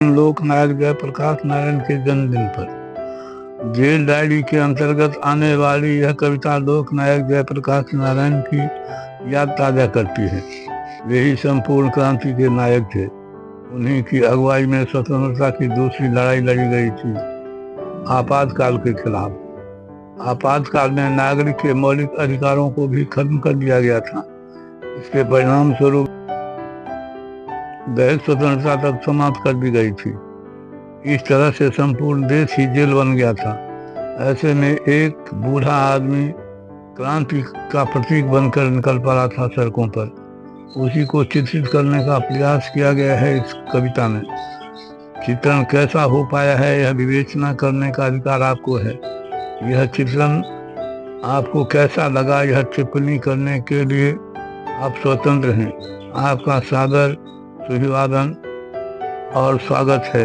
लोकनायक जयप्रकाश नारायण के जन्मदिन पर जेल डायरी के अंतर्गत आने वाली यह कविता लोकनायक जयप्रकाश नारायण की याद ताजा करती है। वे ही संपूर्ण क्रांति के नायक थे। उन्हीं की अगुवाई में स्वतंत्रता की दूसरी लड़ाई लड़ी गई थी, आपातकाल के खिलाफ। आपातकाल में नागरिक के मौलिक अधिकारों को भी खत्म कर दिया गया था। इसके परिणाम स्वरूप दैहिक स्वतंत्रता तक समाप्त कर दी गई थी। इस तरह से संपूर्ण देश ही जेल बन गया था। ऐसे में एक बूढ़ा आदमी क्रांति का प्रतीक बनकर निकल पड़ा था सड़कों पर। उसी को चित्रित करने का प्रयास किया गया है इस कविता में। चित्रण कैसा हो पाया है, यह विवेचना करने का अधिकार आपको है। यह चित्रण आपको कैसा लगा, यह टिप्पणी करने के लिए आप स्वतंत्र हैं। आपका सादर अभिवादन और स्वागत है।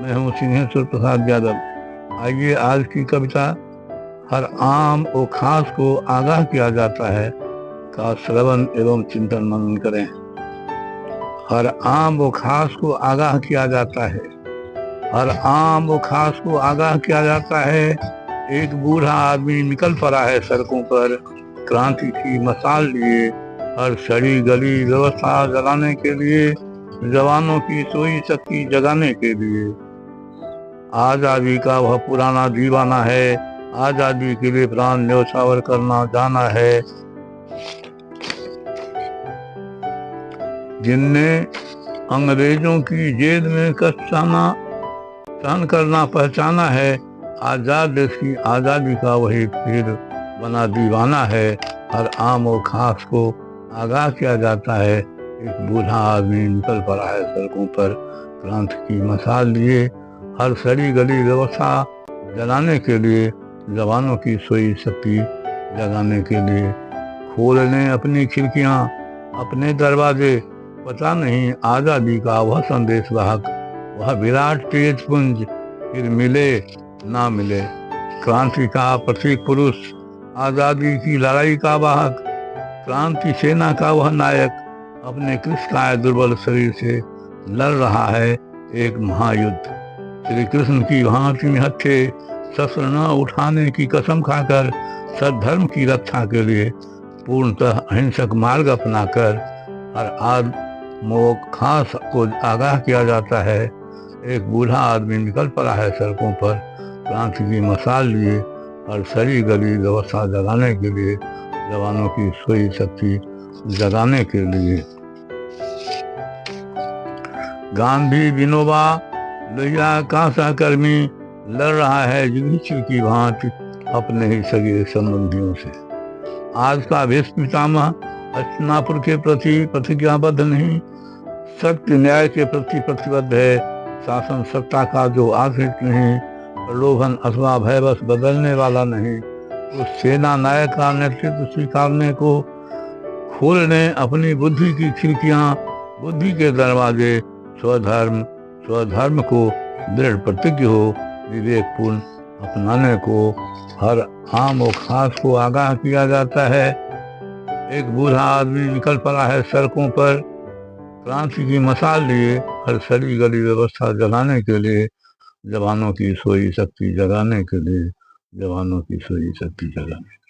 मैं हूँ सिंहेश्वर प्रसाद यादव। आइए आज की कविता हर आम और खास को आगाह किया जाता है का श्रवण एवं चिंतन मनन करें। हर आम और खास को आगाह किया जाता है। हर आम और खास को आगाह किया जाता है। एक बूढ़ा आदमी निकल पड़ा है सड़कों पर क्रांति की मसाल लिए। हर सड़ी गली व्यवस्था जलाने के लिए, जवानों की सोई शक्ति जगाने के लिए। आजादी का वह पुराना दीवाना है, आजादी के लिए प्राण न्यौछावर करना जाना है। जिनने अंग्रेजों की जेल में कष्टाना सहन करना पहचाना है, आजाद देश की आजादी का वही फिर बना दीवाना है। हर आम और खास को आगाह किया जाता है। एक बूढ़ा आदमी निकल पड़ा है सड़कों पर क्रांति की मसाल लिए। हर सड़ी गली व्यवस्था जलाने के लिए, जवानों की सोई शक्ति जगाने के लिए। खोलने अपनी खिड़कियां, अपने दरवाजे, पता नहीं आजादी का वह संदेश वाहक, वह विराट तेज पुंज फिर मिले ना मिले। क्रांति का प्रतीक पुरुष, आजादी की लड़ाई का वाहक, क्रांति सेना का वह नायक अपने कृष्णकाय दुर्बल शरीर से लड़ रहा है एक महायुद्ध। श्री कृष्ण की भांति हत्थे शस्त्र न उठाने की कसम खाकर सद्धर्म की रक्षा के लिए पूर्णतः अहिंसक मार्ग अपनाकर हर आदमी खास को आगाह किया जाता है। एक बूढ़ा आदमी निकल पड़ा है सड़कों पर क्रांति की मसाल लिए। हर सड़ी गली व्यवस्था जगाने के लिए, जवानों की सोई शक्ति जगाने के लिए। गांधी विनोबा लोहिया का सहकर्मी लड़ रहा है युधिष्ठिर की भांति अपने ही सगे संबंधियों से। आज का भीष्म पितामह हस्तिनापुर के प्रति प्रतिज्ञाबद्ध नहीं, सत्य न्याय के प्रति प्रतिबद्ध है। शासन सत्ता का जो आश्रित नहीं, प्रलोभन अथवा भयवश बदलने वाला नहीं, उस सेना नायक का नेतृत्व स्वीकारने को, खोलने अपनी बुद्धि की खिड़कियां, बुद्धि के दरवाजे, स्वधर्म को दृढ़ प्रतिज्ञ हो, विवेकपूर्ण अपनाने को हर आम और खास को आगाह किया जाता है। एक बूढ़ा आदमी निकल पड़ा है सड़कों पर क्रांति की मसाल लिए। हर सड़ी गली व्यवस्था जलाने के लिए, जवानों की सोई शक्ति जगाने के लिए, जवानों की सोई शक्ति जगाने।